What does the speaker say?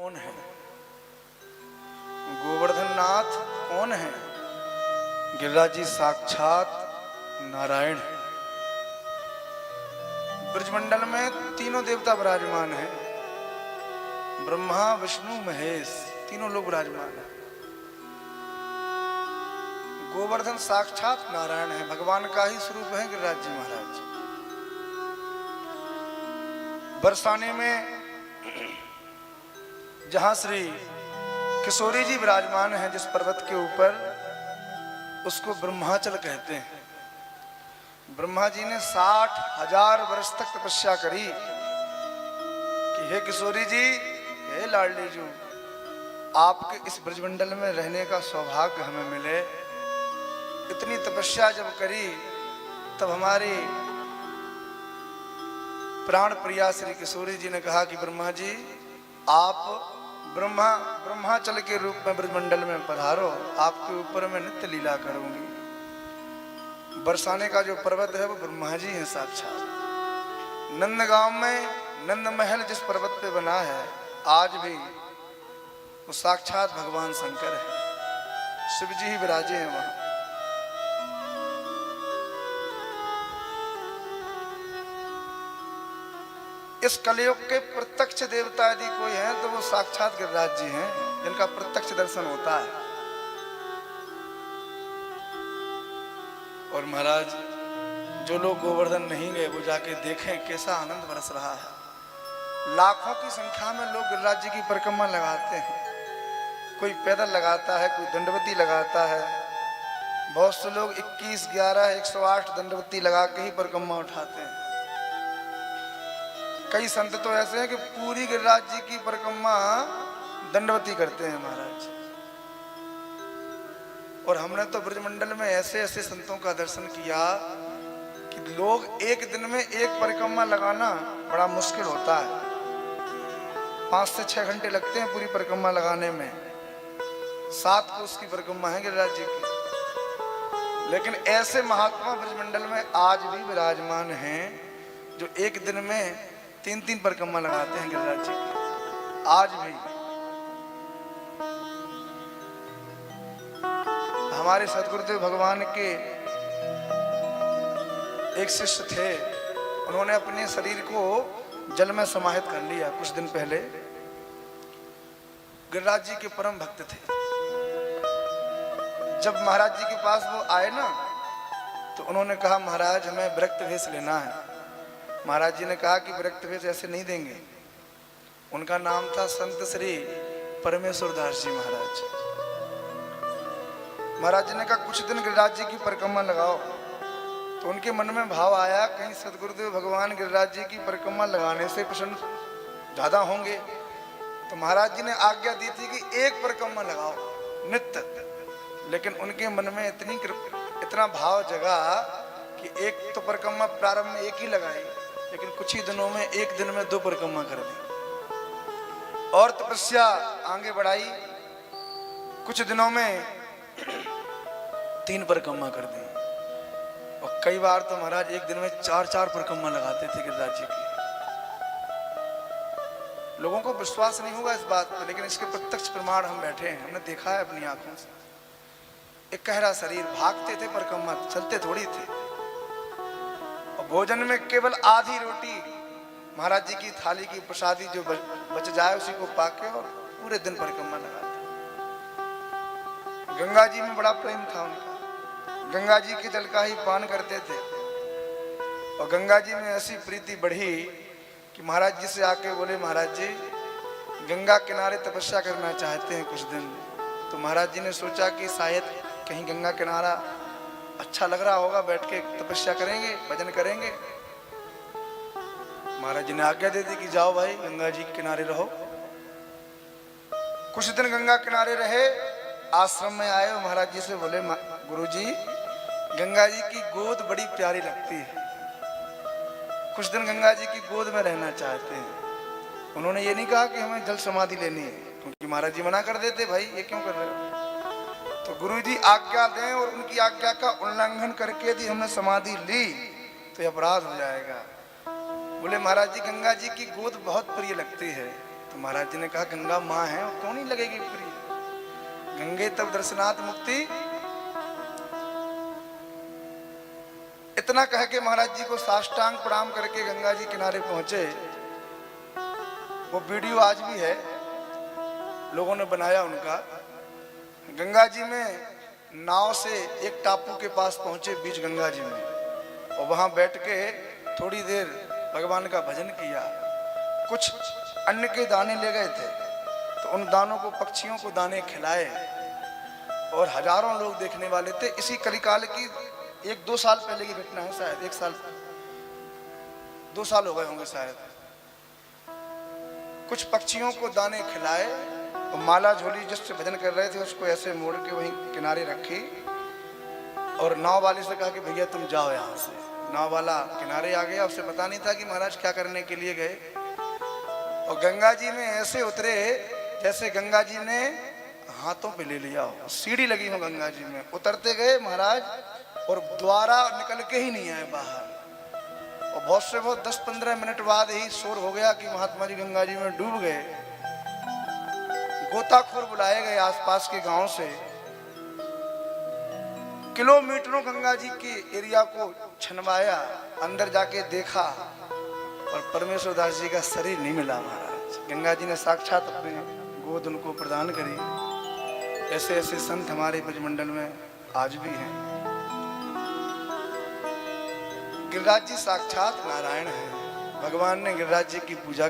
कौन है? गोवर्धन नाथ कौन है? गिरिराज जी साक्षात नारायण है। ब्रजमंडल में तीनों देवता विराजमान हैं, ब्रह्मा विष्णु महेश, तीनों लोग विराजमान हैं। गोवर्धन साक्षात नारायण है, भगवान का ही स्वरूप है गिरिराज जी महाराज। बरसाने में जहां श्री किशोरी जी विराजमान हैं जिस पर्वत के ऊपर, उसको ब्रह्माचल कहते हैं। ब्रह्मा जी ने 60,000 वर्ष तक तपस्या करी कि हे किशोरी जी, हे लाडली जी, आपके इस ब्रजमंडल में रहने का सौभाग्य हमें मिले। इतनी तपस्या जब करी तब हमारी प्राण प्रिया श्री किशोरी जी ने कहा कि ब्रह्मा जी, आप ब्रह्माचल के रूप में ब्रजमंडल में पधारो, आपके ऊपर मैं नित्य लीला करूंगी। बरसाने का जो पर्वत है वो ब्रह्मा जी हैं साक्षात। नंदगांव में नंद महल जिस पर्वत पे बना है, आज भी वो साक्षात भगवान शंकर है, शिव जी ही विराजे हैं वहां। इस कलयुग के प्रत्यक्ष देवता यदि कोई है तो वो साक्षात गिरिराज जी हैं, जिनका प्रत्यक्ष दर्शन होता है। और महाराज, जो लोग गोवर्धन नहीं गए वो जाके देखें कैसा आनंद बरस रहा है। लाखों की संख्या में लोग गिरिराज जी की परिक्रमा लगाते हैं। कोई पैदल लगाता है, कोई दंडवती लगाता है। बहुत से लोग 21, 11, 108 दंडवती लगा के ही परिक्रमा उठाते हैं। कई संत तो ऐसे हैं कि पूरी गिरिराज जी की परिक्रमा दंडवती करते हैं महाराज। और हमने तो ब्रजमंडल में ऐसे ऐसे संतों का दर्शन किया कि लोग एक दिन में एक परिक्रमा लगाना बड़ा मुश्किल होता है। 5 से 6 घंटे लगते हैं पूरी परिक्रमा लगाने में। 7 कोस की परिक्रमा है गिरिराज जी की। लेकिन ऐसे महात्मा ब्रजमंडल में आज भी विराजमान हैं जो एक दिन में 3-3 परिक्रमा लगाते हैं गिरिराज जी की, आज भी। हमारे सदगुरुदेव भगवान के एक शिष्य थे, उन्होंने अपने शरीर को जल में समाहित कर लिया कुछ दिन पहले। गिरिराज जी के परम भक्त थे। जब महाराज जी के पास वो आए ना, तो उन्होंने कहा, महाराज हमें विरक्त भेष लेना है। महाराज जी ने कहा कि विरक्त भेष ऐसे नहीं देंगे। उनका नाम था संत श्री परमेश्वर दास जी महाराज। महाराज जी ने कहा कुछ दिन गिरिराज जी की परिक्रमा लगाओ। तो उनके मन में भाव आया, कहीं सदगुरुदेव भगवान गिरिराज जी की परिक्रमा लगाने से प्रसन्न ज्यादा होंगे। तो महाराज जी ने आज्ञा दी थी कि एक परिक्रमा लगाओ नित्य। लेकिन उनके मन में इतना भाव जगा कि एक तो परिक्रमा प्रारंभ में एक ही लगाई, लेकिन कुछ ही दिनों में एक दिन में 2 परिक्रमा कर दी और तपस्या आगे बढ़ाई। कुछ दिनों में 3 परिक्रमा कर दी। और कई बार तो महाराज एक दिन में 4-4 परिक्रमा लगाते थे गिरिराज जी की। लोगों को विश्वास नहीं होगा इस बात पर, लेकिन इसके प्रत्यक्ष प्रमाण हम बैठे हैं, हमने देखा है अपनी आंखों से। एक कहरा शरीर, भागते थे परिक्रमा, चलते थोड़ी थे। और भोजन में केवल आधी रोटी, महाराज जी की थाली की प्रसादी जो बच जाए उसी को पाके और पूरे दिन परिक्रमा लगाते। गंगा जी में बड़ा प्रेम था उनका, गंगा जी के जल का ही पान करते थे। और गंगा जी में ऐसी प्रीति बढ़ी कि महाराज जी से आके बोले, महाराज जी गंगा किनारे तपस्या करना चाहते हैं कुछ दिन। तो महाराज जी ने सोचा कि शायद कहीं गंगा किनारा अच्छा लग रहा होगा, बैठ के तपस्या करेंगे, भजन करेंगे। महाराज जी ने आज्ञा दे दी कि जाओ भाई गंगा जी के किनारे रहो। कुछ दिन गंगा किनारे रहे, आश्रम में आए और महाराज जी से बोले, गुरुजी गंगा जी की गोद बड़ी प्यारी लगती है, कुछ दिन गंगा जी की गोद में रहना चाहते हैं। उन्होंने ये नहीं कहा कि हमें जल समाधि लेनी है, क्योंकि महाराज जी मना कर देते, भाई ये क्यों कर रहे हो। तो गुरुजी आज्ञा दें और उनकी आज्ञा का उल्लंघन करके यदि हमने समाधि ली तो अपराध हो जाएगा। बोले महाराज जी गंगा जी की गोद बहुत प्रिय लगती है। तो महाराज जी ने कहा गंगा माँ है, क्यों नहीं लगेगी प्रिय? गंगे तब दर्शनात् मुक्ति। इतना कह के महाराज जी को साष्टांग प्रणाम करके गंगा जी किनारे पहुंचे। वो वीडियो आज भी है, लोगों ने बनाया उनका। गंगा जी में नाव से एक टापू के पास पहुंचे बीच गंगा जी में, और वहां बैठ के थोड़ी देर भगवान का भजन किया। कुछ अन्न के दाने ले गए थे, तो उन दानों को, पक्षियों को दाने खिलाए, और हजारों लोग देखने वाले थे। इसी कलिकाल की 1-2 साल पहले की घटना है, शायद 1 साल 2 साल हो गए होंगे शायद। कुछ पक्षियों को दाने खिलाए, और माला झोली जिससे भजन कर रहे थे उसको ऐसे मोड़ के वहीं किनारे रखी, और नाव वाले से कहा कि भैया तुम जाओ यहाँ से। नाव वाला किनारे आ गया, उसे पता नहीं था कि महाराज क्या करने के लिए गए। और गंगा जी में ऐसे उतरे जैसे गंगा जी ने हाथों पे ले लिया हो, सीढ़ी लगी हो गंगा जी में। उतरते गए महाराज, और द्वारा निकल के ही नहीं आए बाहर। और बहुत से बहुत 10-15 मिनट बाद ही शोर हो गया कि महात्मा जी गंगा जी में डूब गए। गोताखोर बुलाए गए आसपास के गांव से। किलोमीटरों गंगा जी के एरिया को छनवाया, अंदर जाके देखा, और परमेश्वर दास जी का शरीर नहीं मिला महाराज। गंगा जी ने साक्षात अपने गोद उनको प्रदान करी। ऐसे ऐसे संत हमारे ब्रजमंडल में आज भी हैं। गिरिराज जी साक्षात नारायण हैं। भगवान ने गिरिराज जी की पूजा